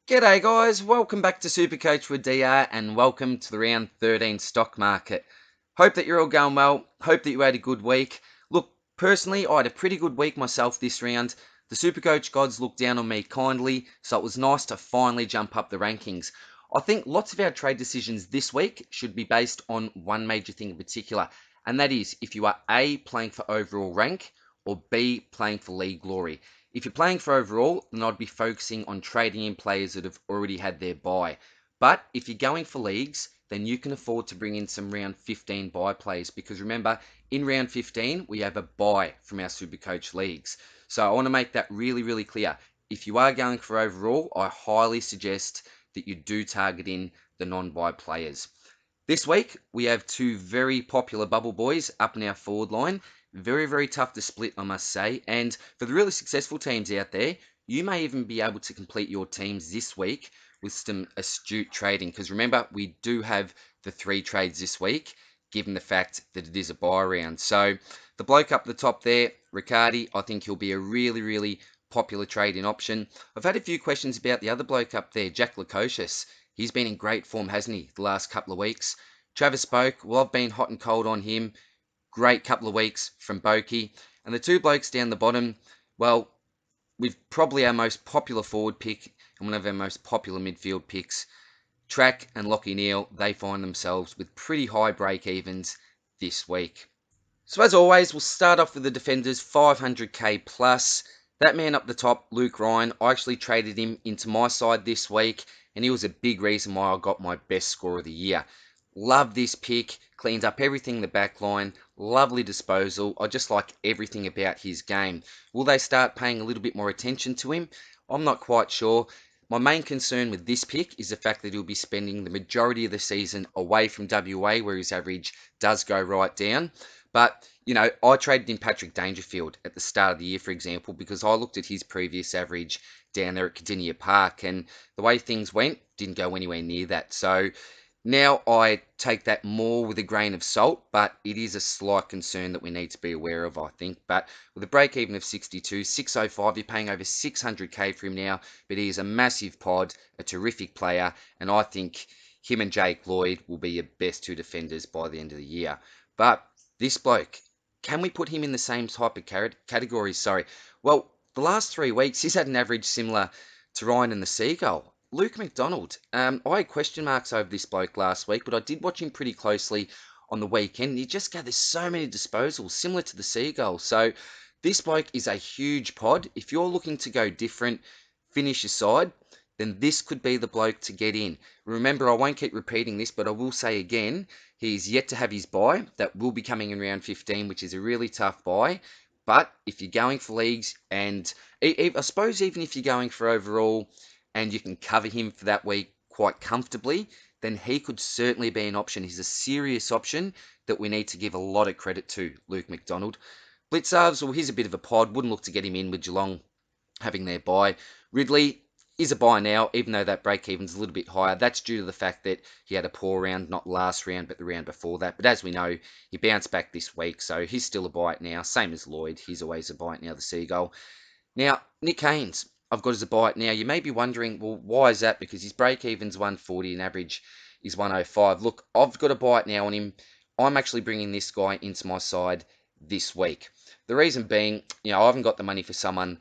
G'day guys, welcome back to SuperCoach with DR and welcome to the round 13 stock market. Hope that you're all going well, hope that you had a good week. Look, personally I had a pretty good week myself this round. The SuperCoach gods looked down on me kindly, so it was nice to finally jump up the rankings. I think lots of our trade decisions this week should be based on one major thing in particular, and that is if you are A, playing for overall rank, or B, playing for league glory. If you're playing for overall, then I'd be focusing on trading in players that have already had their buy. But if you're going for leagues, then you can afford to bring in some round 15 buy players because remember, in round 15, we have a buy from our Supercoach leagues. So I want to make that really, really clear. If you are going for overall, I highly suggest that you do target in the non-buy players. This week, we have two very popular bubble boys up in our forward line. Very, very tough to split, I must say. And for the really successful teams out there, you may even be able to complete your teams this week with some astute trading. Because remember, we do have the 3 trades this week, given the fact that it is a buy round. So the bloke up the top there, Riccardi, I think he'll be a really, really popular trading option. I've had a few questions about the other bloke up there, Jack Lukosius. He's been in great form, hasn't he, the last couple of weeks? Travis Spoke, well, I've been hot and cold on him. Great couple of weeks from Boki. And the two blokes down the bottom, well, we've probably our most popular forward pick and one of our most popular midfield picks. Track and Lockie Neal, they find themselves with pretty high break evens this week. So as always, we'll start off with the defenders, 500k plus. That man up the top, Luke Ryan, I actually traded him into my side this week, and he was a big reason why I got my best score of the year. Love this pick, cleans up everything in the back line, lovely disposal. I just like everything about his game. Will they start paying a little bit more attention to him? I'm not quite sure. My main concern with this pick is the fact that he'll be spending the majority of the season away from WA, where his average does go right down. But, I traded in Patrick Dangerfield at the start of the year, for example, because I looked at his previous average down there at Cardinia Park, and the way things went didn't go anywhere near that. So now I take that more with a grain of salt, but it is a slight concern that we need to be aware of, I think. But with a break even of 62, 605, you're paying over 600k for him now, but he is a massive pod, a terrific player, and I think him and Jake Lloyd will be your best two defenders by the end of the year. But this bloke, can we put him in the same type of categories? Sorry. Well, the last 3 weeks, he's had an average similar to Ryan and the Seagull. Luke McDonald. I had question marks over this bloke last week, but I did watch him pretty closely on the weekend. He just gathers so many disposals, similar to the Seagull. So this bloke is a huge pod. If you're looking to go different, finish your side, then this could be the bloke to get in. Remember, I won't keep repeating this, but I will say again, he's yet to have his buy. That will be coming in round 15, which is a really tough buy. But if you're going for leagues, and I suppose even if you're going for overall, and you can cover him for that week quite comfortably, then he could certainly be an option. He's a serious option that we need to give a lot of credit to, Luke McDonald. Blitzarves, well, he's a bit of a pod. Wouldn't look to get him in with Geelong having their buy. Ridley is a buy now, even though that break even's a little bit higher. That's due to the fact that he had a poor round, not last round, but the round before that. But as we know, he bounced back this week, so he's still a buy now. Same as Lloyd. He's always a buy now, the Seagull. Now, Nick Haynes, I've got as a buy now. You may be wondering, well, why is that? Because his break even's 140 and average is 105. Look, I've got a buy now on him. I'm actually bringing this guy into my side this week. The reason being, I haven't got the money for someone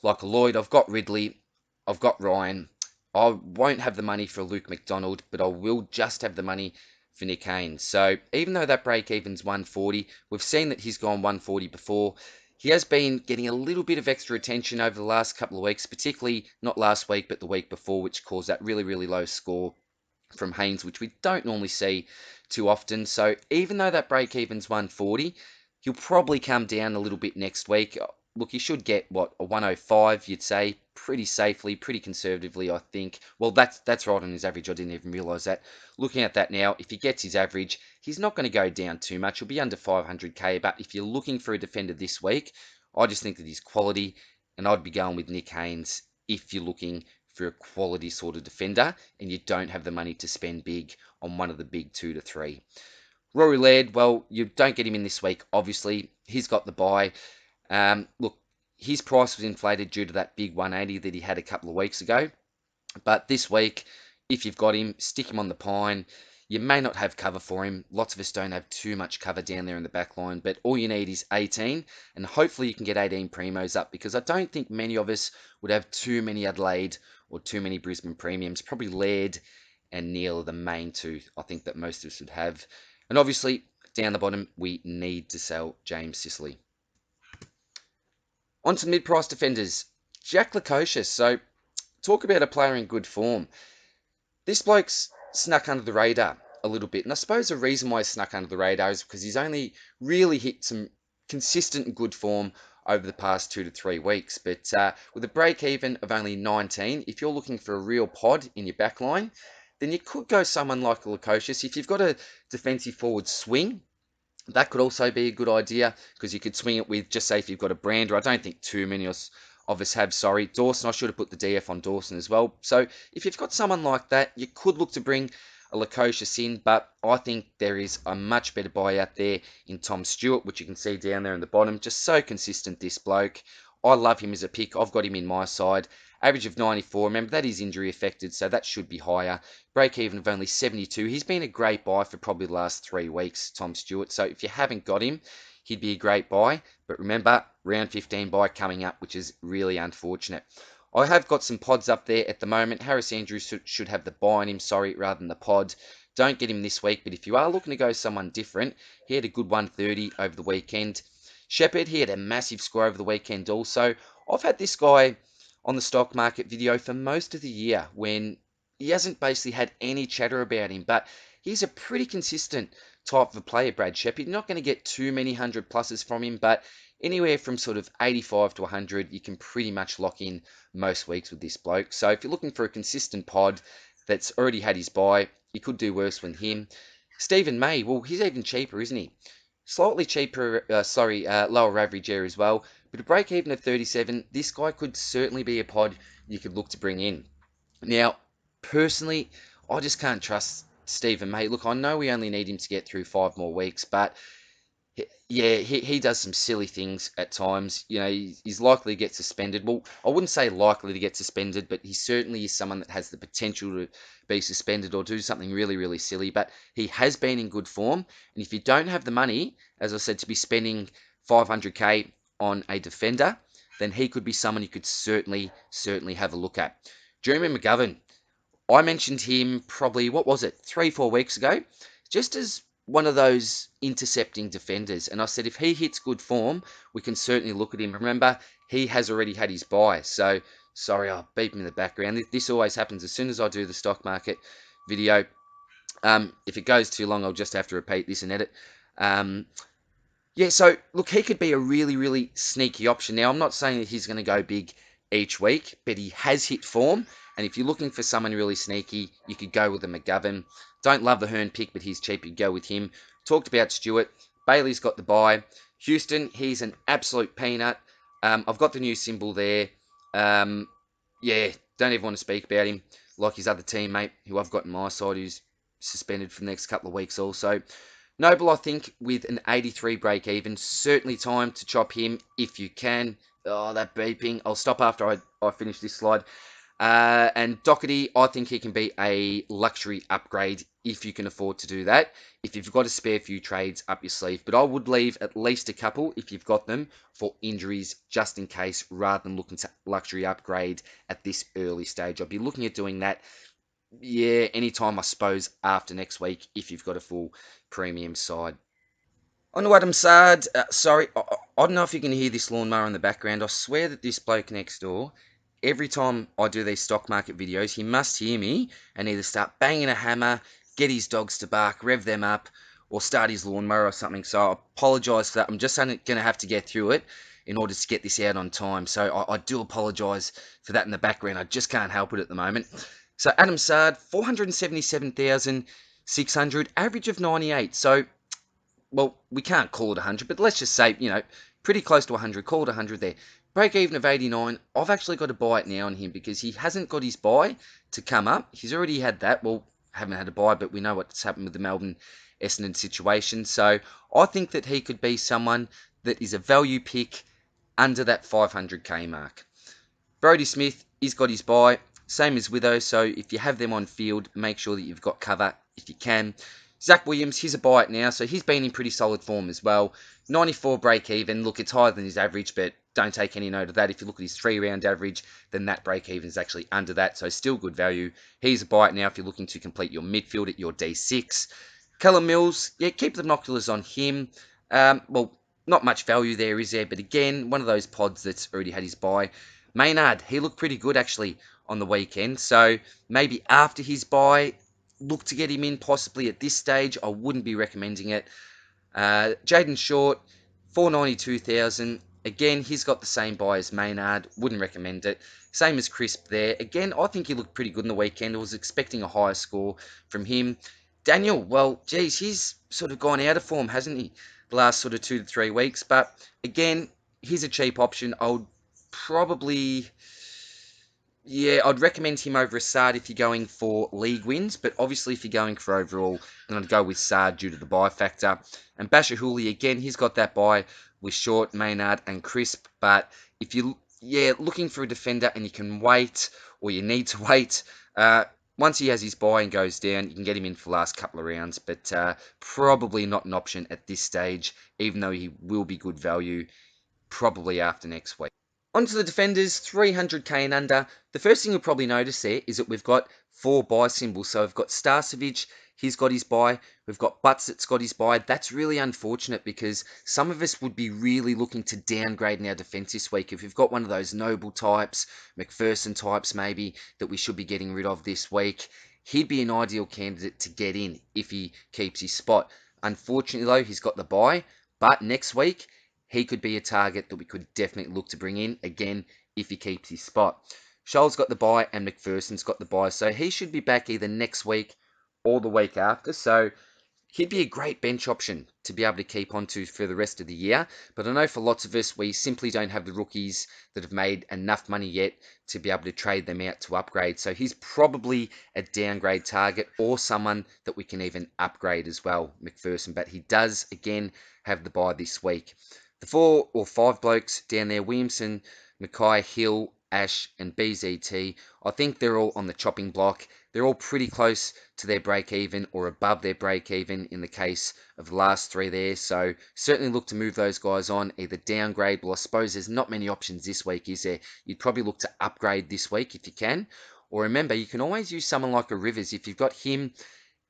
like a Lloyd. I've got Ridley. I've got Ryan. I won't have the money for Luke McDonald, but I will just have the money for Nick Haynes. So even though that break even's 140, we've seen that he's gone 140 before. He has been getting a little bit of extra attention over the last couple of weeks, particularly not last week, but the week before, which caused that really, really low score from Haynes, which we don't normally see too often. So even though that break even's 140, he'll probably come down a little bit next week. Look, he should get, a 105, you'd say, pretty safely, pretty conservatively, I think. Well, that's right on his average. I didn't even realise that. Looking at that now, if he gets his average, he's not going to go down too much. He'll be under 500k, but if you're looking for a defender this week, I just think that he's quality, and I'd be going with Nick Haynes if you're looking for a quality sort of defender and you don't have the money to spend big on one of the big 2 to 3. Rory Laird, well, you don't get him in this week, obviously. He's got the buy. Look, his price was inflated due to that big 180 that he had a couple of weeks ago. But this week, if you've got him, stick him on the pine. You may not have cover for him. Lots of us don't have too much cover down there in the back line, but all you need is 18, and hopefully you can get 18 primos up, because I don't think many of us would have too many Adelaide or too many Brisbane premiums. Probably Laird and Neil are the main two I think that most of us would have. And obviously, down the bottom, we need to sell James Sicily. On to mid-price defenders. Jack Lukosius. So, talk about a player in good form. This bloke's snuck under the radar a little bit. And I suppose the reason why he's snuck under the radar is because he's only really hit some consistent and good form over the past 2 to 3 weeks. But with a break even of only 19, if you're looking for a real pod in your back line, then you could go someone like Lukosius. If you've got a defensive forward swing, that could also be a good idea, because you could swing it with, just say if you've got a Brander. I don't think too many of us have, sorry. Dawson, I should have put the DF on Dawson as well. So if you've got someone like that, you could look to bring a Lukosius in, but I think there is a much better buy out there in Tom Stewart, which you can see down there in the bottom. Just so consistent, this bloke. I love him as a pick. I've got him in my side. Average of 94. Remember, that is injury affected, so that should be higher. Break even of only 72. He's been a great buy for probably the last 3 weeks, Tom Stewart. So if you haven't got him, he'd be a great buy. But remember, round 15 buy coming up, which is really unfortunate. I have got some pods up there at the moment. Harris Andrews should have the buy on him, sorry, rather than the pod. Don't get him this week, but if you are looking to go someone different, he had a good 130 over the weekend. Shepherd, he had a massive score over the weekend also. I've had this guy on the stock market video for most of the year, when he hasn't basically had any chatter about him, but he's a pretty consistent type of a player, Brad Shepherd. You're not going to get too many 100 pluses from him, but anywhere from sort of 85 to 100, you can pretty much lock in most weeks with this bloke. So if you're looking for a consistent pod that's already had his buy, you could do worse with him. Stephen May, well, he's even cheaper, isn't he? Slightly cheaper, lower average air as well. But a break even of 37, this guy could certainly be a pod you could look to bring in. Now, personally, I just can't trust Stephen May. Look, I know we only need him to get through 5 more weeks, but yeah, he does some silly things at times. You know, he's likely to get suspended. Well, I wouldn't say likely to get suspended, but he certainly is someone that has the potential to be suspended or do something really, really silly. But he has been in good form. And if you don't have the money, as I said, to be spending 500k on a defender, then he could be someone you could certainly have a look at. Jeremy McGovern, I mentioned him probably, what was it, 3-4 weeks ago, just as one of those intercepting defenders. And I said, if he hits good form, we can certainly look at him. Remember, he has already had his buy. So, sorry, I'll beep him in the background. This always happens as soon as I do the stock market video. If it goes too long, I'll just have to repeat this and edit. Yeah, so look, he could be a really, really sneaky option. Now, I'm not saying that he's going to go big each week, but he has hit form. And if you're looking for someone really sneaky, you could go with a McGovern. Don't love the Hearn pick, but he's cheap. You go with him. Talked about Stewart. Bailey's got the buy. Houston, he's an absolute peanut. I've got the new symbol there. Yeah, don't even want to speak about him. Like his other teammate, who I've got on my side, who's suspended for the next couple of weeks also. Noble, I think, with an 83 break even, certainly time to chop him if you can. Oh, that beeping. I'll stop after I finish this slide. And Doherty, I think he can be a luxury upgrade if you can afford to do that. If you've got a spare few trades up your sleeve. But I would leave at least a couple, if you've got them, for injuries just in case, rather than looking to luxury upgrade at this early stage. I'd be looking at doing that, yeah, anytime, I suppose, after next week, if you've got a full premium side. On to Adam Sard. Sorry, I don't know if you can hear this lawnmower in the background. I swear that this bloke next door, every time I do these stock market videos, he must hear me and either start banging a hammer, get his dogs to bark, rev them up, or start his lawnmower or something. So I apologise for that. I'm just going to have to get through it in order to get this out on time. So I do apologise for that in the background. I just can't help it at the moment. So Adam Sard, 477,600, average of 98. So, well, we can't call it 100, but let's just say, pretty close to 100. Call it 100 there. Break even of 89. I've actually got to buy it now on him because he hasn't got his buy to come up. He's already had that. Well, haven't had a buy, but we know what's happened with the Melbourne Essendon situation. So I think that he could be someone that is a value pick under that 500k mark. Brodie Smith, he's got his buy. Same as Witho, so if you have them on field, make sure that you've got cover if you can. Zach Williams, he's a buy it now, so he's been in pretty solid form as well. 94 break even. Look, it's higher than his average, but don't take any note of that. If you look at his 3-round average, then that break even is actually under that, so still good value. He's a buy it now if you're looking to complete your midfield at your D6. Callum Mills, yeah, keep the binoculars on him. Well, not much value there, is there? But again, one of those pods that's already had his buy. Maynard, he looked pretty good actually on the weekend. So maybe after his buy, look to get him in possibly at this stage. I wouldn't be recommending it. Jaden Short, 492,000. Again, he's got the same buy as Maynard. Wouldn't recommend it. Same as Crisp there. Again, I think he looked pretty good in the weekend. I was expecting a higher score from him. Daniel, well, geez, he's sort of gone out of form, hasn't he? The last sort of 2 to 3 weeks. But again, he's a cheap option. I would probably... Yeah, I'd recommend him over Assad if you're going for league wins, but obviously if you're going for overall, then I'd go with Sard due to the buy factor. And Bashahuli, again, he's got that buy with Short, Maynard, and Crisp, but if you're looking for a defender and you can wait, or you need to wait, once he has his buy and goes down, you can get him in for the last couple of rounds, but probably not an option at this stage, even though he will be good value probably after next week. On to the defenders, 300k and under. The first thing you'll probably notice there is that we've got 4 buy symbols. So we've got Starcevic, he's got his buy. We've got Butts that's got his buy. That's really unfortunate because some of us would be really looking to downgrade in our defence this week. If we've got one of those Noble types, McPherson types maybe, that we should be getting rid of this week, he'd be an ideal candidate to get in if he keeps his spot. Unfortunately though, he's got the buy. But next week, he could be a target that we could definitely look to bring in, again, if he keeps his spot. Scholl's got the buy and McPherson's got the buy, so he should be back either next week or the week after. So he'd be a great bench option to be able to keep on to for the rest of the year. But I know for lots of us, we simply don't have the rookies that have made enough money yet to be able to trade them out to upgrade. So he's probably a downgrade target or someone that we can even upgrade as well, McPherson. But he does, again, have the buy this week. The 4 or 5 blokes down there, Williamson, Mackay, Hill, Ash, and BZT, I think they're all on the chopping block. They're all pretty close to their break-even or above their break-even in the case of the last 3 there. So certainly look to move those guys on, either downgrade. Well, I suppose there's not many options this week, is there? You'd probably look to upgrade this week if you can. Or remember, you can always use someone like a Rivers. If you've got him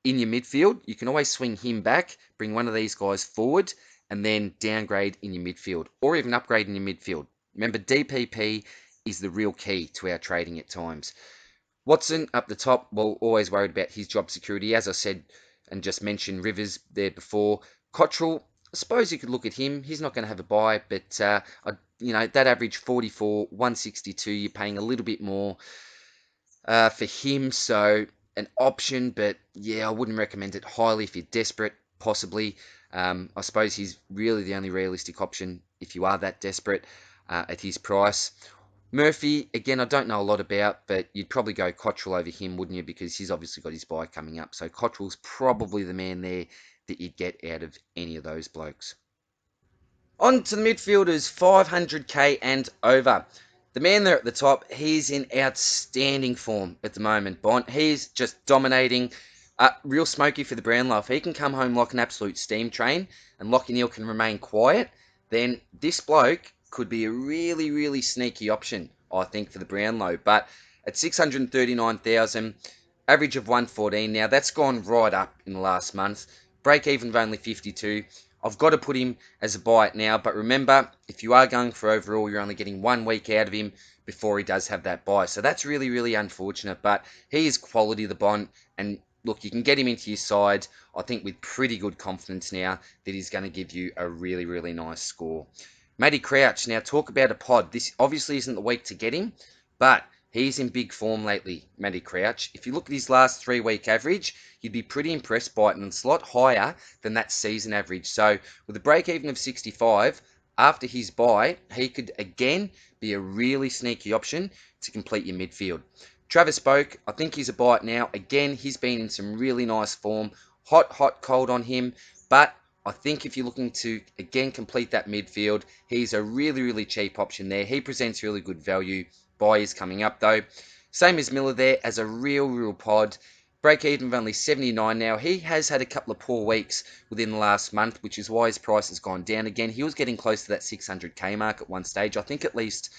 in your midfield, you can always swing him back, bring one of these guys forward, and then downgrade in your midfield, or even upgrade in your midfield. Remember, DPP is the real key to our trading at times. Watson up the top, well, always worried about his job security. As I said and just mentioned Rivers there before. Cottrell, I suppose you could look at him. He's not going to have a buy, but that average 44, 162, you're paying a little bit more for him, so an option, but yeah, I wouldn't recommend it highly if you're desperate, possibly. I suppose he's really the only realistic option if you are that desperate at his price. Murphy, again, I don't know a lot about, but you'd probably go Cottrell over him, wouldn't you? Because he's obviously got his buy coming up. So Cottrell's probably the man there that you'd get out of any of those blokes. On to the midfielders, 500k and over. The man there at the top, he's in outstanding form at the moment, Bont. He's just dominating. Real smoky for the Brownlow. If he can come home like an absolute steam train and Lachie Neale can remain quiet, then this bloke could be a really, really sneaky option, I think, for the Brownlow. But at 639,000, average of 114. Now, that's gone right up in the last month. Break even of only 52. I've got to put him as a buy it now, but remember, if you are going for overall, you're only getting 1 week out of him before he does have that buy. So that's really, really unfortunate, but he is quality, the Bond, and look, you can get him into your side, I think, with pretty good confidence now that he's going to give you a really, really nice score. Matty Crouch, now talk about a pod. This obviously isn't the week to get him, but he's in big form lately, Matty Crouch. If you look at his last 3-week average, you'd be pretty impressed by it, and it's a lot higher than that season average. So with a break-even of 65, after his buy, he could again be a really sneaky option to complete your midfield. Travis Boak, I think he's a buy it now. Again, he's been in some really nice form. Hot, cold on him, but I think if you're looking to, again, complete that midfield, he's a really, really cheap option there. He presents really good value. Buy is coming up, though. Same as Miller there, as a real pod. Break even of only 79 now. He has had a couple of poor weeks within the last month, which is why his price has gone down again. He was getting close to that 600k mark at one stage. I think at least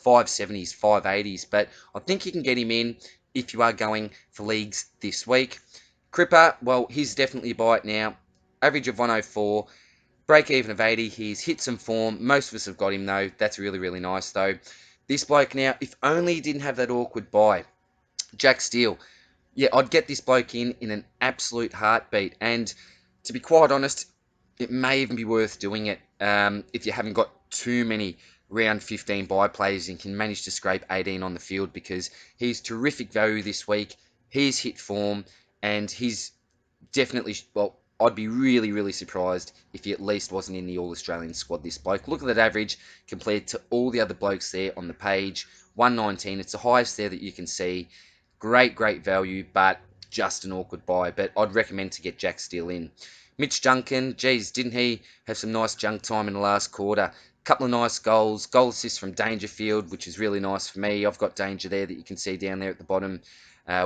570s, 580s, but I think you can get him in if you are going for leagues this week. Cripper, well, he's definitely a buy it now. Average of 104, break even of 80. He's hit some form. Most of us have got him though. That's really nice though. This bloke now, if only he didn't have that awkward buy. Jack Steele. Yeah, I'd get this bloke in an absolute heartbeat. And to be quite honest, it may even be worth doing it if you haven't got too many round 15 buy players and can manage to scrape 18 on the field, because he's terrific value this week. He's hit form and he's definitely, well, I'd be really surprised if he at least wasn't in the All-Australian squad, this bloke. Look at that average compared to all the other blokes there on the page. 119, it's the highest there that you can see. Great value, but just an awkward buy. But I'd recommend to get Jack Steele in. Mitch Duncan, geez, didn't he have some nice junk time in the last quarter? Couple of nice goals. Goal assists from Dangerfield, which is really nice for me. I've got Danger there that you can see down there at the bottom.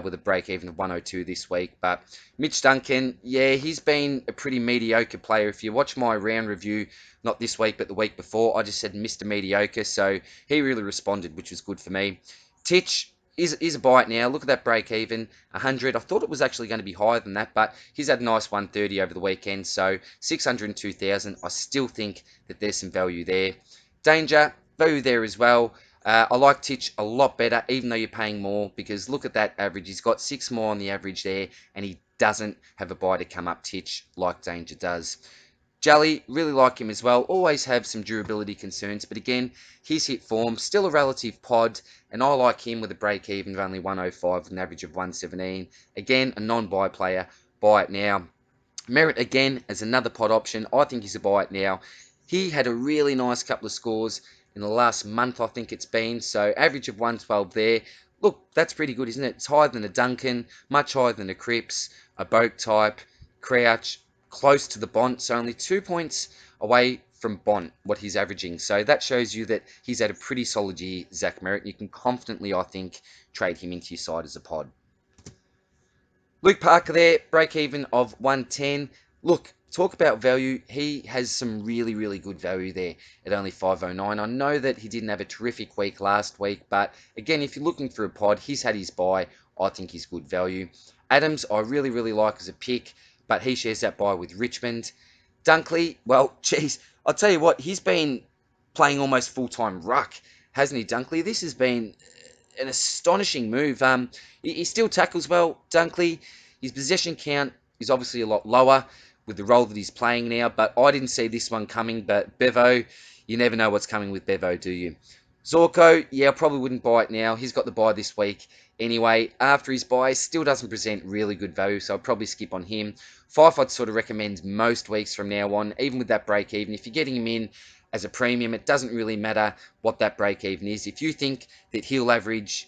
With a break even of 102 this week. But Mitch Duncan, yeah, he's been a pretty mediocre player. If you watch my round review, not this week, but the week before, I just said Mr. Mediocre. So he really responded, which was good for me. Titch is a buy it now. Look at that break even, 100. I thought it was actually going to be higher than that, but he's had a nice 130 over the weekend. So 602,000. I still think that there's some value there. Danger, value there as well. I like Titch a lot better, even though you're paying more, because look at that average. He's got 6 more on the average there, and he doesn't have a buy to come up Titch like Danger does. Jelly, really like him as well. Always have some durability concerns, but again, he's hit form. Still a relative pod, and I like him with a break-even of only 105 with an average of 117. Again, a non-buy player. Buy it now. Merritt again as another pod option. I think he's a buy it now. He had a really nice couple of scores in the last month, I think it's been. So average of 112 there. Look, that's pretty good, isn't it? It's higher than a Duncan, much higher than a Cripps, a Boak type, Crouch, close to the Bont. So only 2 points away from Bont, what he's averaging. So that shows you that he's had a pretty solid year, Zach Merritt. You can confidently, I think, trade him into your side as a pod. Luke Parker there, break even of 110. Look, talk about value. He has some really good value there at only 509. I know that he didn't have a terrific week last week, but again, if you're looking for a pod, he's had his buy. I think he's good value. Adams, I really like as a pick, but he shares that buy with Richmond. Dunkley, well, geez, I'll tell you what, he's been playing almost full-time ruck, hasn't he, Dunkley? This has been an astonishing move. He still tackles well, Dunkley. His possession count is obviously a lot lower with the role that he's playing now, but I didn't see this one coming. But Bevo, you never know what's coming with Bevo, do you? Zorko, yeah, I probably wouldn't buy it now. He's got the buy this week. Anyway, after his buy, still doesn't present really good value, so I'd probably skip on him. Fife I'd sort of recommend most weeks from now on, even with that break even. If you're getting him in as a premium, it doesn't really matter what that break even is. If you think that he'll average,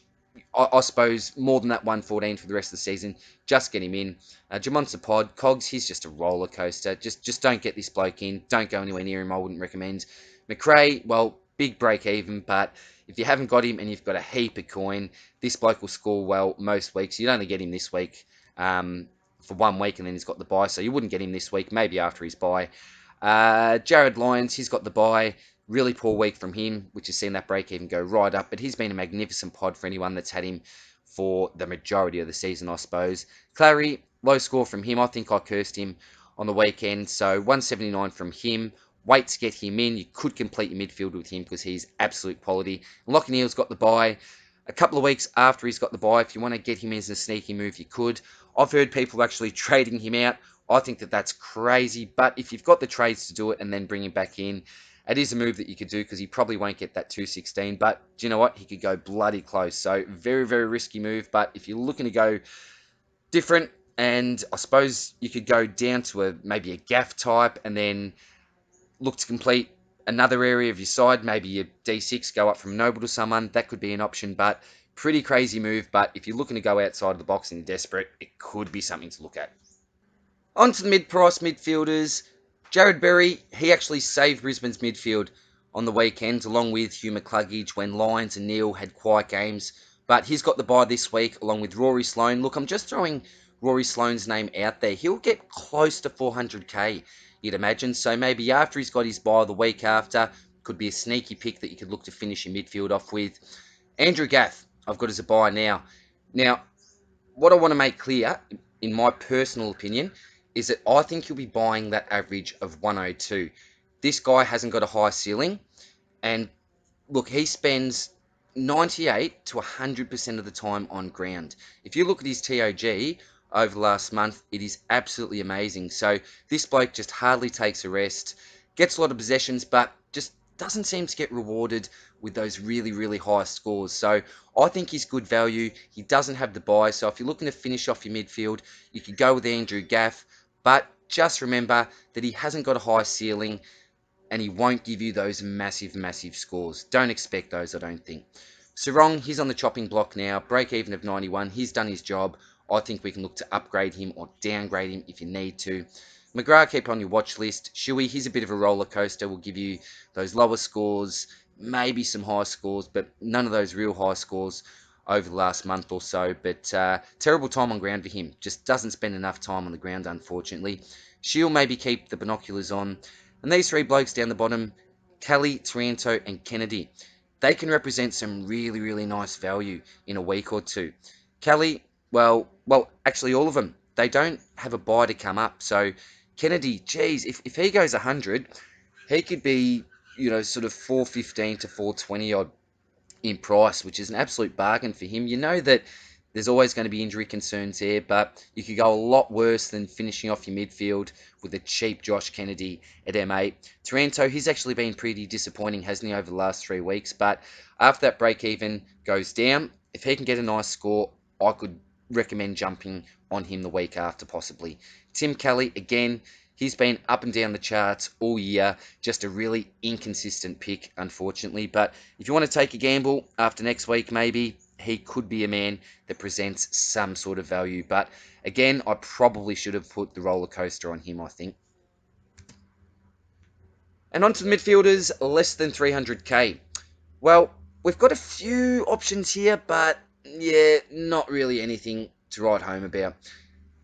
I suppose, more than that 114 for the rest of the season, just get him in. Jamon's pod. Cogs, he's just a roller coaster. Just don't get this bloke in. Don't go anywhere near him. I wouldn't recommend. McRae, well, big break even, but if you haven't got him and you've got a heap of coin, this bloke will score well most weeks. You'd only get him this week for 1 week, and then he's got the bye, so you wouldn't get him this week, maybe after his bye. Jared Lyons, he's got the bye. Really poor week from him, which has seen that break even go right up, but he's been a magnificent pod for anyone that's had him for the majority of the season, I suppose. Clary, low score from him. I think I cursed him on the weekend, so 179 from him. Wait to get him in. You could complete your midfield with him because he's absolute quality. Lockie Neal's got the bye. A couple of weeks after he's got the bye, if you want to get him as a sneaky move, you could. I've heard people actually trading him out. I think that that's crazy, but if you've got the trades to do it and then bring him back in, it is a move that you could do because he probably won't get that 216, but do you know what? He could go bloody close. So very risky move, but if you're looking to go different, and I suppose you could go down to maybe a gaff type and then look to complete another area of your side, maybe your D6, go up from Noble to someone, that could be an option, but pretty crazy move. But if you're looking to go outside of the box and you're desperate, it could be something to look at. On to the mid-price midfielders. Jared Berry, he actually saved Brisbane's midfield on the weekend, along with Hugh McCluggage when Lyons and Neal had quiet games But he's got the bye this week along with Rory Sloane. Look, I'm just throwing Rory Sloane's name out there. He'll get close to 400k, you'd imagine. So maybe after he's got his bye the week after, could be a sneaky pick that you could look to finish your midfield off with. Andrew Gaff, I've got as a buy now. Now, what I want to make clear, in my personal opinion, is that I think you'll be buying that average of 102. This guy hasn't got a high ceiling, and look, he spends 98 to 100% of the time on ground. If you look at his TOG over the last month, it is absolutely amazing. So this bloke just hardly takes a rest, gets a lot of possessions, but just doesn't seem to get rewarded with those really, really high scores. So I think he's good value. He doesn't have the buy. So if you're looking to finish off your midfield, you could go with Andrew Gaff. But just remember that he hasn't got a high ceiling and he won't give you those massive, massive scores. Don't expect those, I don't think. Sarong, he's on the chopping block now. Break even of 91. He's done his job. I think we can look to upgrade him or downgrade him if you need to. McGrath, keep on your watch list. Shuey, he's a bit of a roller coaster. Will give you those lower scores, maybe some high scores, but none of those real high scores over the last month or so. But terrible time on ground for him. Just doesn't spend enough time on the ground, unfortunately. She'll maybe keep the binoculars on. And these three blokes down the bottom, Kelly, Taranto, and Kennedy, they can represent some really, really nice value in a week or two. Kelly, well, actually all of them, they don't have a buy to come up. So Kennedy, geez, if he goes 100, he could be, sort of 415 to 420 odd in price, which is an absolute bargain for him. You know that there's always going to be injury concerns there, but you could go a lot worse than finishing off your midfield with a cheap Josh Kennedy at M8. Taranto, he's actually been pretty disappointing, hasn't he, over the last 3 weeks, but after that break even goes down, if he can get a nice score, I could recommend jumping on him the week after, possibly. Tim Kelly, again, he's been up and down the charts all year. Just a really inconsistent pick, unfortunately. But if you want to take a gamble after next week, maybe he could be a man that presents some sort of value. But again, I probably should have put the roller coaster on him, I think. And on to the midfielders, less than 300k. Well, we've got a few options here, but yeah, not really anything to write home about.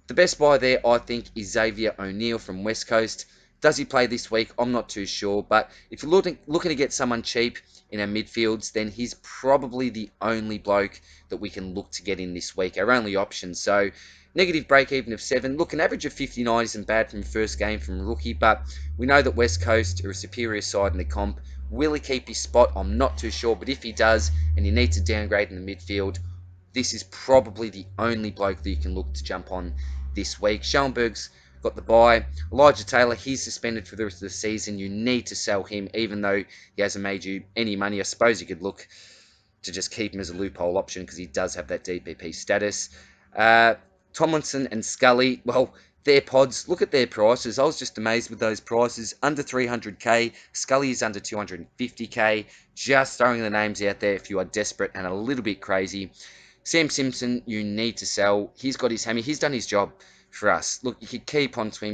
The best buy there, I think, is Xavier O'Neill from West Coast. Does he play this week? I'm not too sure. But if you're looking to get someone cheap in our midfields, then he's probably the only bloke that we can look to get in this week. Our only option. So, negative break-even of 7. Look, an average of 59 isn't bad from first game from a rookie. But we know that West Coast are a superior side in the comp. Will he keep his spot? I'm not too sure. But if he does, and you need to downgrade in the midfield, this is probably the only bloke that you can look to jump on this week. Schellenberg's got the bye. Elijah Taylor, he's suspended for the rest of the season. You need to sell him, even though he hasn't made you any money. I suppose you could look to just keep him as a loophole option because he does have that DPP status. Tomlinson and Scully, well, their pods, look at their prices. I was just amazed with those prices. Under 300k, Scully is under 250k. Just throwing the names out there if you are desperate and a little bit crazy. Sam Simpson, you need to sell. He's got his hammy. He's done his job for us. Look, you could keep on to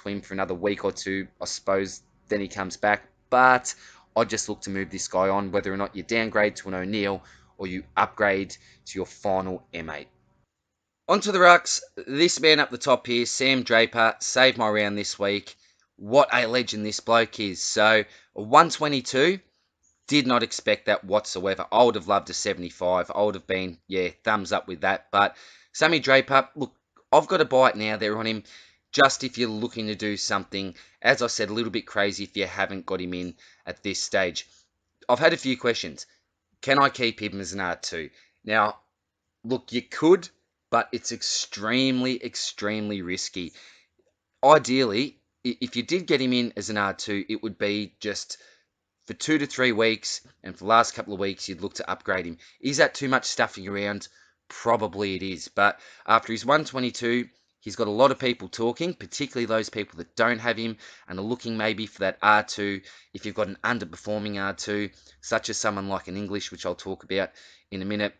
him for another week or two, I suppose. Then he comes back. But I'd just look to move this guy on, whether or not you downgrade to an O'Neill or you upgrade to your final M8. On to the rucks. This man up the top here, Sam Draper, saved my round this week. What a legend this bloke is. So, 122. Did not expect that whatsoever. I would have loved a 75. I would have been, thumbs up with that. But Sammy Draper, look, I've got a bite now there on him. Just if you're looking to do something, as I said, a little bit crazy if you haven't got him in at this stage. I've had a few questions. Can I keep him as an R2? Now, look, you could, but it's extremely, extremely risky. Ideally, if you did get him in as an R2, it would be just for 2 to 3 weeks, and for the last couple of weeks, you'd look to upgrade him. Is that too much stuffing around? Probably it is. But after he's 122, he's got a lot of people talking, particularly those people that don't have him and are looking maybe for that R2. If you've got an underperforming R2, such as someone like an English, which I'll talk about in a minute.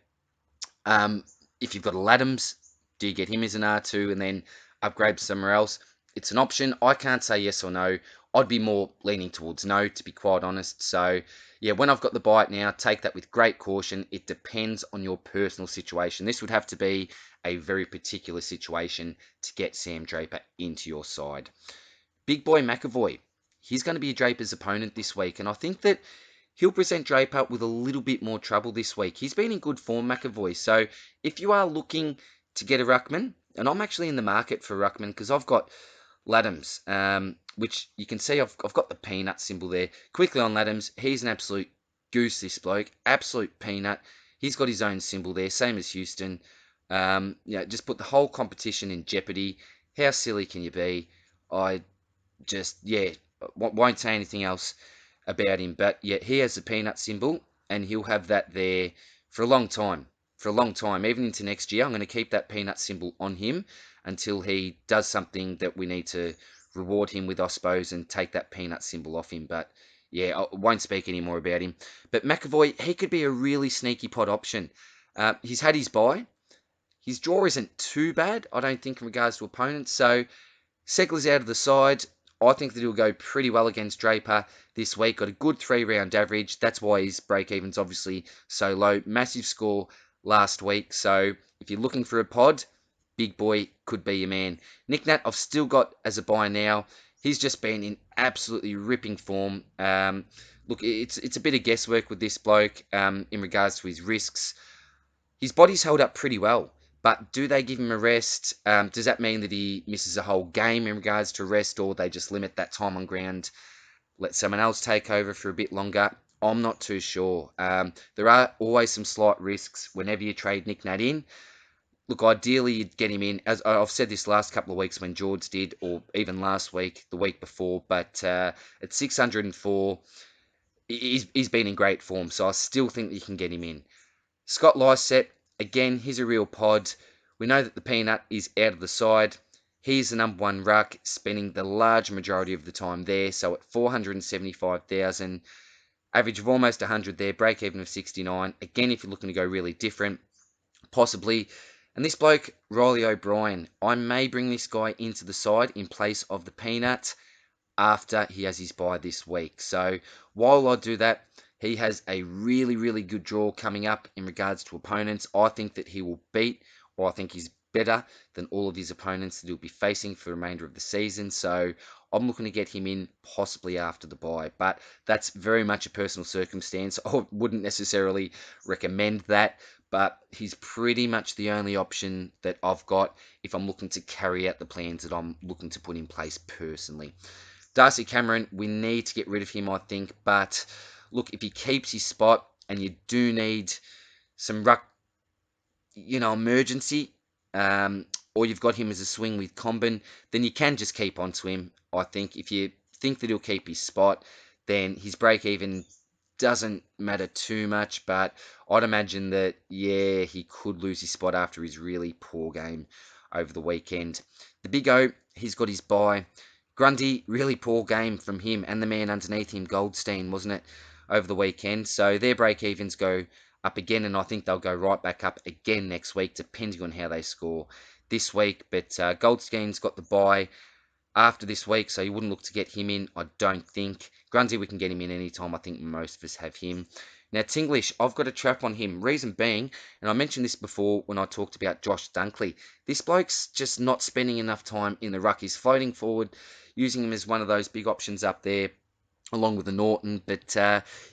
If you've got a Laddams, do you get him as an R2 and then upgrade somewhere else? it's an option. I can't say yes or no. I'd be more leaning towards no, to be quite honest. So, yeah, when I've got the bite now, take that with great caution. It depends on your personal situation. This would have to be a very particular situation to get Sam Draper into your side. Big boy McAvoy, he's going to be Draper's opponent this week, and I think that he'll present Draper with a little bit more trouble this week. He's been in good form, McAvoy. So if you are looking to get a ruckman, and I'm actually in the market for a ruckman because I've got Laddams, which you can see I've got the peanut symbol there. Quickly on Laddams, he's an absolute goose, this bloke. Absolute peanut. He's got his own symbol there, same as Houston. Just put the whole competition in jeopardy. How silly can you be? I just, yeah, won't say anything else about him. But yeah, he has the peanut symbol, and he'll have that there for a long time. For a long time, even into next year, I'm going to keep that peanut symbol on him until he does something that we need to reward him with, I suppose, and take that peanut symbol off him. But yeah, I won't speak any more about him. But McAvoy, he could be a really sneaky pot option. He's had his bye. His draw isn't too bad, I don't think, in regards to opponents. So Segler's out of the side. I think that he'll go pretty well against Draper this week. Got a good 3-round average. That's why his break-even's obviously so low. Massive score last week. So if you're looking for a pod, big boy could be your man. Nick Nat, I've still got as a buy now. He's just been in absolutely ripping form. Look, it's a bit of guesswork with this bloke in regards to his risks. His body's held up pretty well, but do they give him a rest? Does that mean that he misses a whole game in regards to rest, or they just limit that time on ground, let someone else take over for a bit longer? I'm not too sure. There are always some slight risks whenever you trade Nick Nat in. Look, ideally, you'd get him in, as I've said this last couple of weeks when George did, or even last week, the week before, but at 604, he's been in great form, so I still think you can get him in. Scott Lysett, again, he's a real pod. We know that the peanut is out of the side. He's the number one ruck, spending the large majority of the time there. So at 475,000, average of almost 100 there, break even of 69. Again, if you're looking to go really different, possibly. And this bloke, Riley O'Brien, I may bring this guy into the side in place of the peanut after he has his bye this week. So while I do that, he has a really, really good draw coming up in regards to opponents. I think that he will beat, or I think he's better than all of his opponents that he'll be facing for the remainder of the season. So I'm looking to get him in possibly after the bye. But that's very much a personal circumstance. I wouldn't necessarily recommend that. But he's pretty much the only option that I've got if I'm looking to carry out the plans that I'm looking to put in place personally. Darcy Cameron, we need to get rid of him, I think. But look, if he keeps his spot and you do need some ruck, emergency, or you've got him as a swing with Combin, then you can just keep on to him. I think if you think that he'll keep his spot, then his break even doesn't matter too much. But I'd imagine that, yeah, he could lose his spot after his really poor game over the weekend. The Big O, he's got his bye. Grundy, really poor game from him and the man underneath him, Goldstein, wasn't it, over the weekend? So their break-evens go up again, and I think they'll go right back up again next week, depending on how they score this week. But Goldstein's got the bye after this week, so you wouldn't look to get him in, I don't think. Grundy, we can get him in anytime. I think most of us have him. Now, Tinglish, I've got a trap on him. Reason being, and I mentioned this before when I talked about Josh Dunkley, this bloke's just not spending enough time in the ruck. He's floating forward, using him as one of those big options up there, along with the Norton. But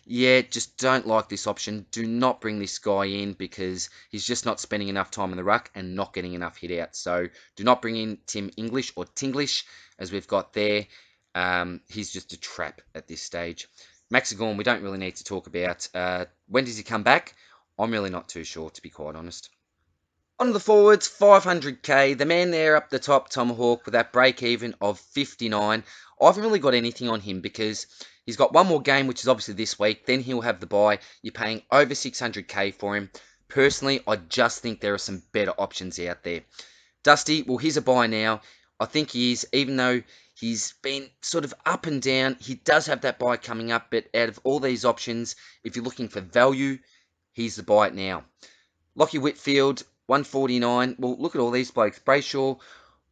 yeah, just don't like this option. Do not bring this guy in because he's just not spending enough time in the ruck and not getting enough hit out. So do not bring in Tim English or Tinglish, as we've got there. He's just a trap at this stage. Maxigorn, we don't really need to talk about. When does he come back? I'm really not too sure, to be quite honest. On the forwards, 500k. The man there up the top, Tomahawk, with that break even of 59. I haven't really got anything on him because he's got one more game, which is obviously this week. Then he'll have the bye. You're paying over 600k for him. Personally, I just think there are some better options out there. Dusty, well, he's a buy now. I think he is, even though he's been sort of up and down. He does have that buy coming up, but out of all these options, if you're looking for value, he's the buy now. Lockie Whitfield, 149. Well, look at all these blokes. Brayshaw,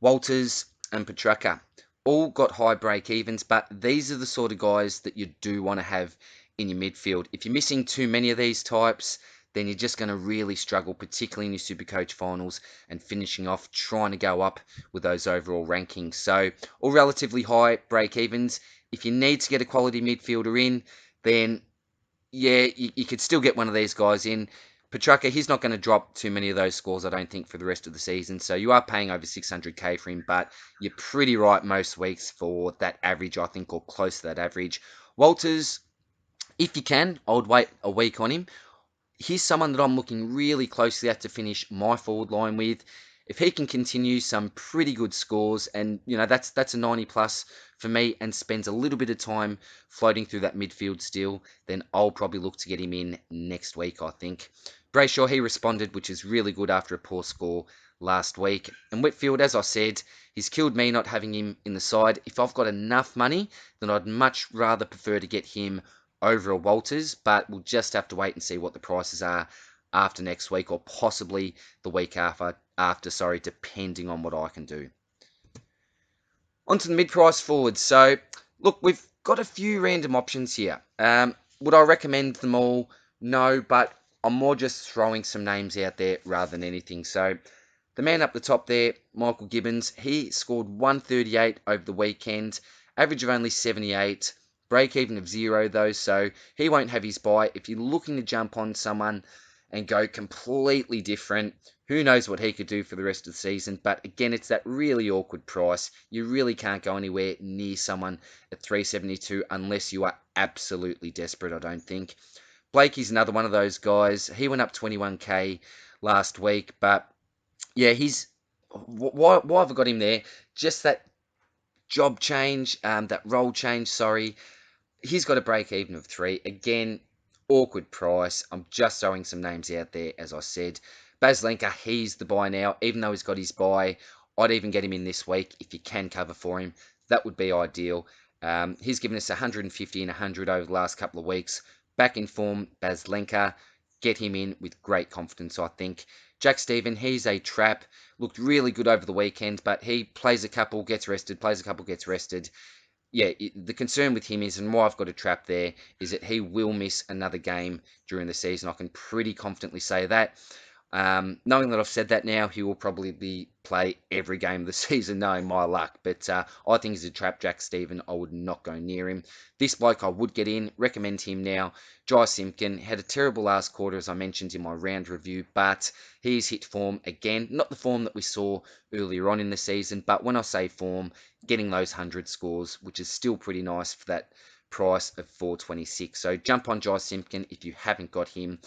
Walters, and Petrarca. all got high break evens, but these are the sort of guys that you do want to have in your midfield. If you're missing too many of these types, then you're just going to really struggle, particularly in your Supercoach finals and finishing off trying to go up with those overall rankings. So, all relatively high break evens. If you need to get a quality midfielder in, then yeah, you could still get one of these guys in. Petrarca, he's not going to drop too many of those scores, I don't think, for the rest of the season. So you are paying over 600k for him, but you're pretty right most weeks for that average, I think, or close to that average. Walters, if you can, I would wait a week on him. He's someone that I'm looking really closely at to finish my forward line with. If he can continue some pretty good scores, and that's a 90 plus for me, and spends a little bit of time floating through that midfield still, then I'll probably look to get him in next week, I think. Brayshaw, he responded, which is really good after a poor score last week. And Whitfield, as I said, he's killed me not having him in the side. If I've got enough money, then I'd much rather prefer to get him over a Walters, but we'll just have to wait and see what the prices are after next week, or possibly the week after, depending on what I can do. On to the mid-price forwards. So, look, we've got a few random options here. Would I recommend them all? No, but I'm more just throwing some names out there rather than anything. So, the man up the top there, Michael Gibbons, he scored 138 over the weekend, average of only 78, break even of 0 though, so he won't have his buy. If you're looking to jump on someone and go completely different, who knows what he could do for the rest of the season. But again, it's that really awkward price. You really can't go anywhere near someone at 372 unless you are absolutely desperate, I don't think. Blakey's another one of those guys. He went up 21k last week, but yeah, why have I got him there? Just that job change, that role change, sorry. He's got a break even of 3. Again, awkward price. I'm just throwing some names out there, as I said. Baslenka, he's the buy now. Even though he's got his buy, I'd even get him in this week if you can cover for him. That would be ideal. He's given us 150 and 100 over the last couple of weeks. Back in form, Baslenka. Get him in with great confidence, I think. Jack Stephen, he's a trap. Looked really good over the weekend, but he plays a couple, gets rested, plays a couple, gets rested. Yeah, the concern with him is, and why I've got a trap there, is that he will miss another game during the season. I can pretty confidently say that. Knowing that I've said that now, he will probably play every game of the season, knowing my luck. But I think he's a trap, Jack Stephen. I would not go near him. This bloke I would get in, recommend him now. Jai Simpkin had a terrible last quarter, as I mentioned in my round review, but he's hit form again. Not the form that we saw earlier on in the season, but when I say form, getting those 100 scores, which is still pretty nice for that price of 426. So jump on Jai Simpkin if you haven't got him.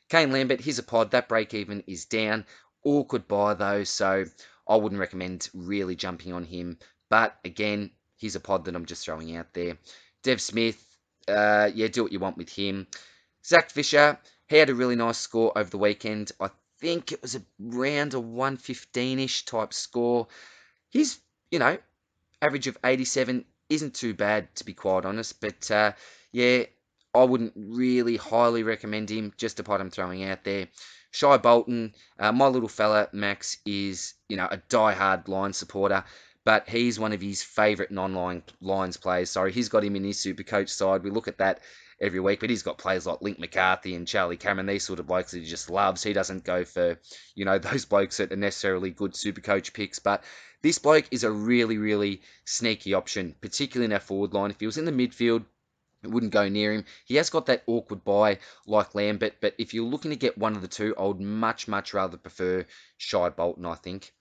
Kane Lambert, he's a pod. That break even is down. All could buy though, so I wouldn't recommend really jumping on him. But again, he's a pod that I'm just throwing out there. Dev Smith, yeah, do what you want with him. Zach Fisher, he had a really nice score over the weekend. I think it was around a 115-ish type score. He's, average of 87 isn't too bad, to be quite honest. But yeah, I wouldn't really highly recommend him. Just a pot I'm throwing out there. Shy Bolton, my little fella Max is a die-hard line supporter, but he's one of his favourite non-line lines players. Sorry, he's got him in his Supercoach side. We look at that every week, but he's got players like Link McCarthy and Charlie Cameron, these sort of blokes that he just loves. He doesn't go for those blokes that are necessarily good Supercoach picks, but this bloke is a really, really sneaky option, particularly in our forward line. If he was in the midfield, it wouldn't go near him. He has got that awkward buy like Lambert, but if you're looking to get one of the two, I would much, much rather prefer Shy Bolton, I think.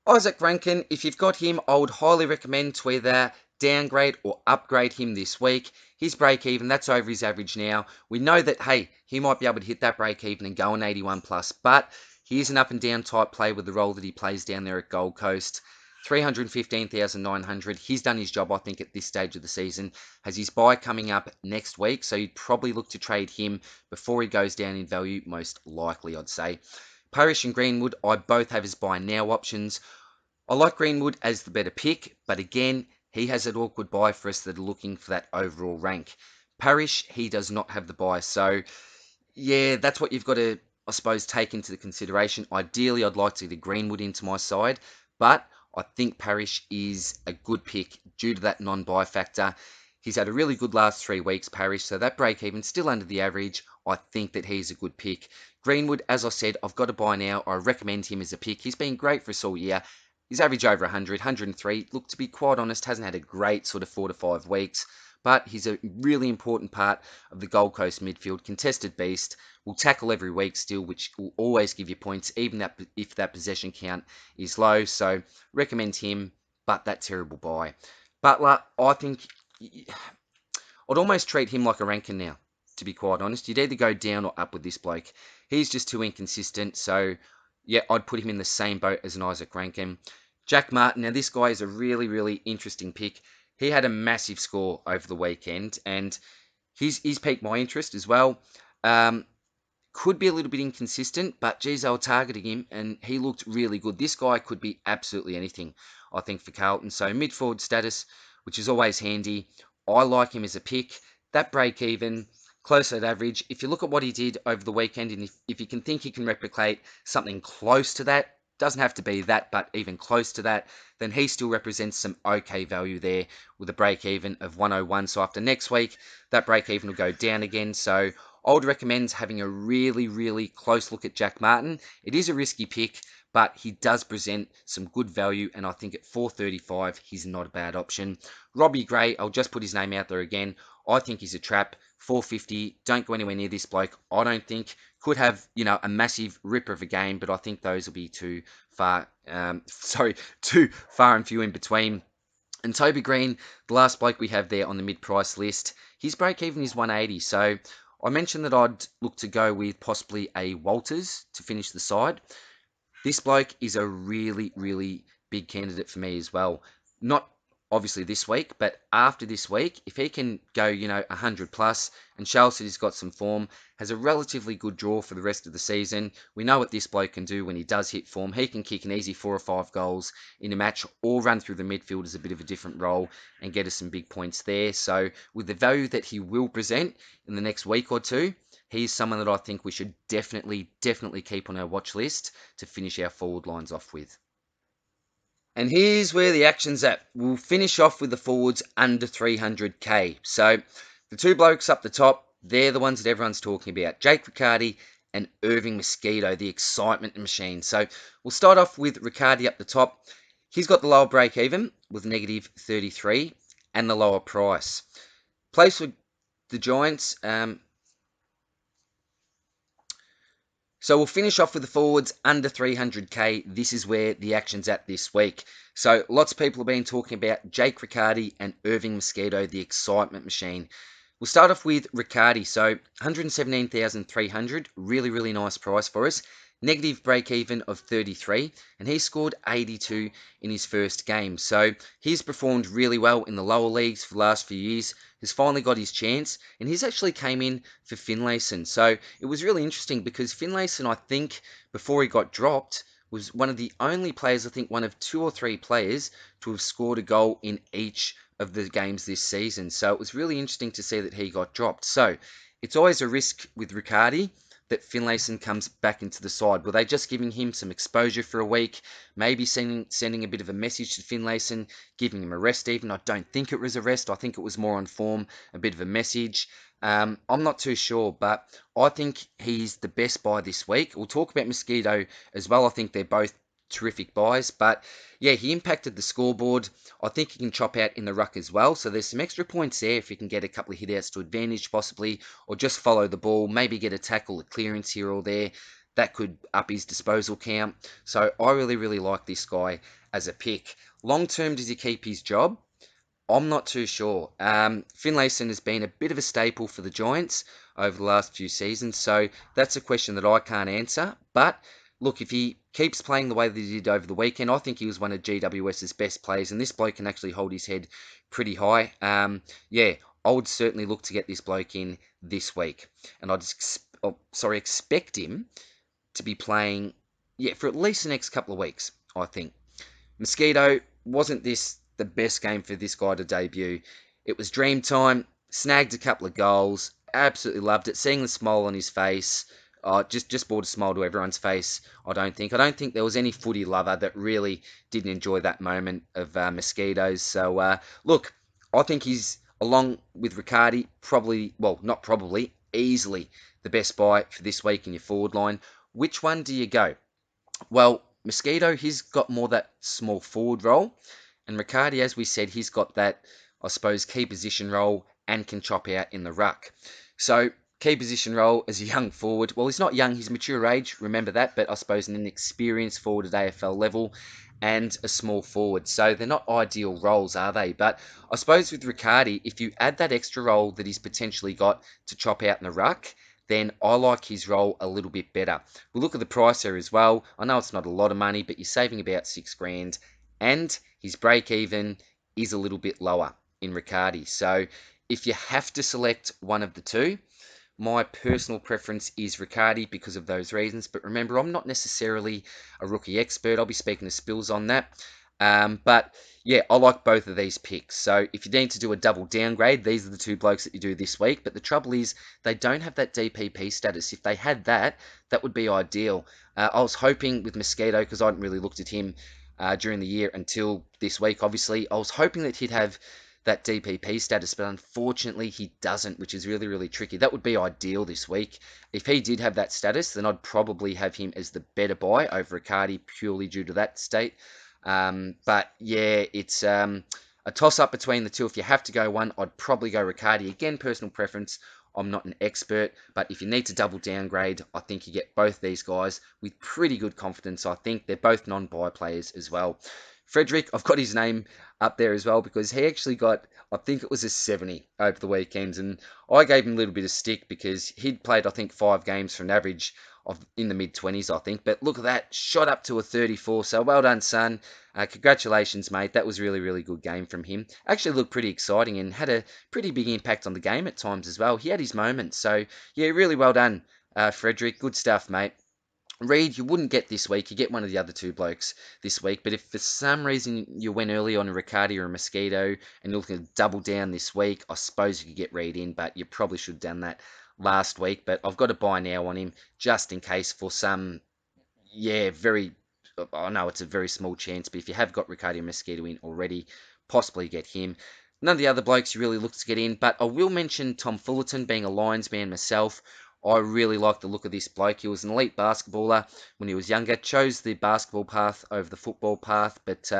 Isaac Rankin, if you've got him, I would highly recommend to either downgrade or upgrade him this week. His break even, that's over his average now. We know that, hey, he might be able to hit that break even and go an 81 plus, but he is an up and down type player with the role that he plays down there at Gold Coast. 315,900. He's done his job, I think, at this stage of the season. Has his buy coming up next week, so you'd probably look to trade him before he goes down in value, most likely, I'd say. Parish and Greenwood, I both have his buy now options. I like Greenwood as the better pick, but again, he has an awkward buy for us that are looking for that overall rank. Parish, he does not have the buy, so yeah, that's what you've got to, I suppose, take into the consideration. Ideally, I'd like to get Greenwood into my side, but I think Parrish is a good pick due to that non-buy factor. He's had a really good last 3 weeks, Parrish, so that break even still under the average. I think that he's a good pick. Greenwood, as I said, I've got to buy now. I recommend him as a pick. He's been great for us all year. He's averaged over 100, 103. Look, to be quite honest, hasn't had a great sort of 4 to 5 weeks, but he's a really important part of the Gold Coast midfield. Contested beast, will tackle every week still, which will always give you points, even if that possession count is low. So recommend him, but that terrible buy. Butler, I think I'd almost treat him like a Rankin now, to be quite honest. You'd either go down or up with this bloke. He's just too inconsistent, so yeah, I'd put him in the same boat as an Isaac Rankin. Jack Martin, now this guy is a really, really interesting pick. He had a massive score over the weekend, and he's piqued my interest as well. Could be a little bit inconsistent, but geez, they were targeting him, and he looked really good. This guy could be absolutely anything, I think, for Carlton. So mid-forward status, which is always handy. I like him as a pick. That break-even, close at average. If you look at what he did over the weekend, and if you can think he can replicate something close to that, doesn't have to be that, but even close to that, then he still represents some okay value there with a break-even of 101. So after next week, that break-even will go down again. So I would recommend having a really, really close look at Jack Martin. It is a risky pick, but he does present some good value, and I think at 435, he's not a bad option. Robbie Gray, I'll just put his name out there again. I think he's a trap. 450, don't go anywhere near this bloke. I don't think could have, a massive ripper of a game, but I think those will be too far, too far and few in between. And Toby Green, the last bloke we have there on the mid-price list, his break-even is 180. So I mentioned that I'd look to go with possibly a Walters to finish the side. This bloke is a really, really big candidate for me as well. Not obviously this week, but after this week, if he can go, 100 plus and shows that he's got some form, has a relatively good draw for the rest of the season. We know what this bloke can do when he does hit form. He can kick an easy 4 or 5 goals in a match or run through the midfield as a bit of a different role and get us some big points there. So with the value that he will present in the next week or two, he's someone that I think we should definitely keep on our watch list to finish our forward lines off with. And here's where the action's at. We'll finish off with the forwards under 300k. So the two blokes up the top, they're the ones that everyone's talking about. Jake Riccardi and Irving Mosquito, the excitement machine. So we'll start off with Riccardi up the top. He's got the lower break even with negative 33 and the lower price. Place with the Giants. So we'll finish off with the forwards under 300k. This is where the action's at this week. So lots of people have been talking about Jake Riccardi and Irving Mosquito, the excitement machine. We'll start off with Riccardi. So 117,300, really, really nice price for us. Negative break even of 33, and he scored 82 in his first game. So he's performed really well in the lower leagues for the last few years. Has finally got his chance, and he's actually came in for Finlayson. So it was really interesting because Finlayson, I think, before he got dropped, was one of the only players, I think one of 2 or 3 players, to have scored a goal in each of the games this season. So it was really interesting to see that he got dropped. So it's always a risk with Riccardi that Finlayson comes back into the side. Were they just giving him some exposure for a week? Maybe sending a bit of a message to Finlayson, giving him a rest even? I don't think it was a rest. I think it was more on form, a bit of a message. I'm not too sure, but I think he's the best buy this week. We'll talk about Mosquito as well. I think they're both terrific buys, but yeah, he impacted the scoreboard. I think he can chop out in the ruck as well, so there's some extra points there if he can get a couple of hit-outs to advantage possibly, or just follow the ball, maybe get a tackle, a clearance here or there. That could up his disposal count. So I really, really like this guy as a pick. Long term, does he keep his job? I'm not too sure. Finlayson has been a bit of a staple for the Giants over the last few seasons, so that's a question that I can't answer. But look, if he keeps playing the way that he did over the weekend, I think he was one of GWS's best players, and this bloke can actually hold his head pretty high. Yeah, I would certainly look to get this bloke in this week, and I'd expect him to be playing, for at least the next couple of weeks, I think. Mosquito, wasn't this the best game for this guy to debut? It was dream time, snagged a couple of goals, absolutely loved it, seeing the smile on his face. just brought a smile to everyone's face. I don't think there was any footy lover that really didn't enjoy that moment of mosquitoes. So look, I think he's along with Riccardi, probably, well, not probably, easily the best buy for this week in your forward line. Which one do you go? Well, Mosquito, he's got more that small forward role, and Riccardi, as we said, he's got that, I suppose, key position role and can chop out in the ruck. So, key position role as a young forward. Well, he's not young, he's mature age, remember that, but I suppose an inexperienced forward at AFL level and a small forward. So, they're not ideal roles, are they? But I suppose with Riccardi, if you add that extra role that he's potentially got to chop out in the ruck, then I like his role a little bit better. We'll look at the price there as well. I know it's not a lot of money, but you're saving about 6 grand, and his break even is a little bit lower in Riccardi. So if you have to select one of the two, my personal preference is Riccardi because of those reasons. But remember, I'm not necessarily a rookie expert. I'll be speaking to Spills on that. But yeah, I like both of these picks. So if you need to do a double downgrade, these are the two blokes that you do this week. But the trouble is, they don't have that DPP status. If they had that, that would be ideal. I was hoping with Mosquito, because I hadn't really looked at him during the year until this week, obviously. I was hoping that he'd have that DPP status, but unfortunately he doesn't, which is really, really tricky. That would be ideal this week. If he did have that status, then I'd probably have him as the better buy over Riccardi purely due to that state. But yeah, it's a toss-up between the two. If you have to go one, I'd probably go Riccardi. Again, personal preference. I'm not an expert, but if you need to double downgrade, I think you get both these guys with pretty good confidence. I think they're both non-buy players as well. Frederick, I've got his name up there as well because he actually got, I think it was a 70 over the weekends, and I gave him a little bit of stick because he'd played, I think, 5 games for an average of in the mid-20s, I think. But look at that, shot up to a 34. So well done, son. Congratulations, mate. That was really, really good game from him. Actually looked pretty exciting and had a pretty big impact on the game at times as well. He had his moments. So yeah, really well done, Frederick. Good stuff, mate. Reed, you wouldn't get this week. You get one of the other two blokes this week. But if for some reason you went early on a Riccardi or a Mosquito and you're looking to double down this week, I suppose you could get Reed in, but you probably should have done that last week. But I've got a buy now on him just in case for some, yeah, very, I know it's a very small chance, but if you have got Riccardi and Mosquito in already, possibly get him. None of the other blokes you really look to get in, but I will mention Tom Fullerton, being a Lions man myself. I really like the look of this bloke. He was an elite basketballer when he was younger, chose the basketball path over the football path, but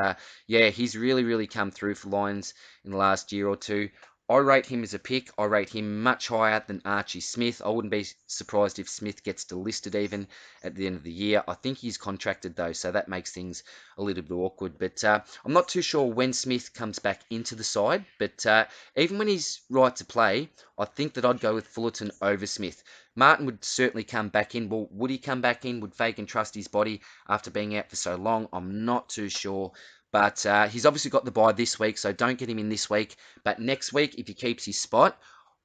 yeah, he's really, really come through for Lions in the last year or two. I rate him as a pick. I rate him much higher than Archie Smith. I wouldn't be surprised if Smith gets delisted even at the end of the year. I think he's contracted though, so that makes things a little bit awkward. But I'm not too sure when Smith comes back into the side. But even when he's right to play, I think that I'd go with Fullerton over Smith. Martin would certainly come back in. Well, would he come back in? Would Fagan trust his body after being out for so long? I'm not too sure. But he's obviously got the bye this week, so don't get him in this week. But next week, if he keeps his spot,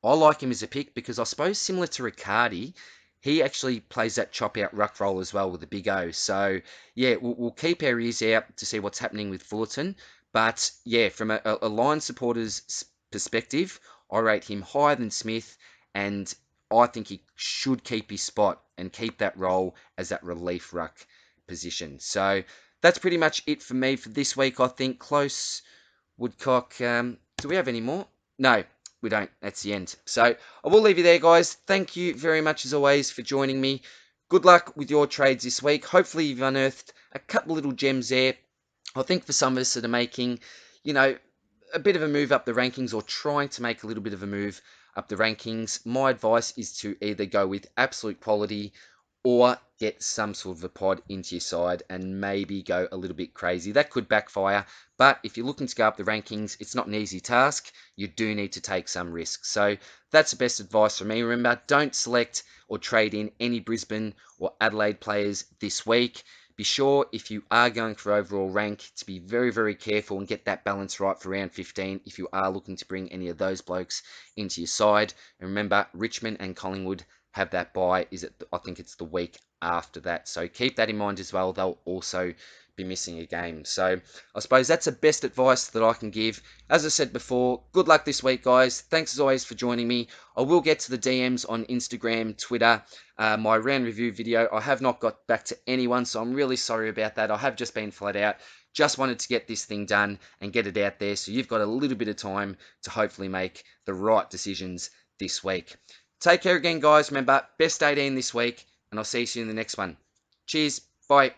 I like him as a pick because I suppose similar to Riccardi, he actually plays that chop out ruck role as well with a big O. So yeah, we'll keep our ears out to see what's happening with Fullerton. But yeah, from a Lions supporter's perspective, I rate him higher than Smith, and I think he should keep his spot and keep that role as that relief ruck position. So that's pretty much it for me for this week, I think. Close, Woodcock. Do we have any more? No, we don't. That's the end. So I will leave you there, guys. Thank you very much, as always, for joining me. Good luck with your trades this week. Hopefully you've unearthed a couple little gems there. I think for some of us that are making, you know, a bit of a move up the rankings or trying to make a little bit of a move up the rankings, my advice is to either go with absolute quality or get some sort of a pod into your side and maybe go a little bit crazy. That could backfire, but if you're looking to go up the rankings, it's not an easy task. You do need to take some risks. So that's the best advice from me. Remember, don't select or trade in any Brisbane or Adelaide players this week. Be sure, if you are going for overall rank, to be very, very careful and get that balance right for round 15 if you are looking to bring any of those blokes into your side. And remember, Richmond and Collingwood have that bye. I think it's the week after that. So keep that in mind as well. They'll also be missing a game. So I suppose that's the best advice that I can give. As I said before, good luck this week, guys. Thanks as always for joining me. I will get to the DMs on Instagram, Twitter, my round review video. I have not got back to anyone, so I'm really sorry about that. I have just been flat out. Just wanted to get this thing done and get it out there so you've got a little bit of time to hopefully make the right decisions this week. Take care again, guys. Remember, best 18 this week, and I'll see you in the next one. Cheers. Bye.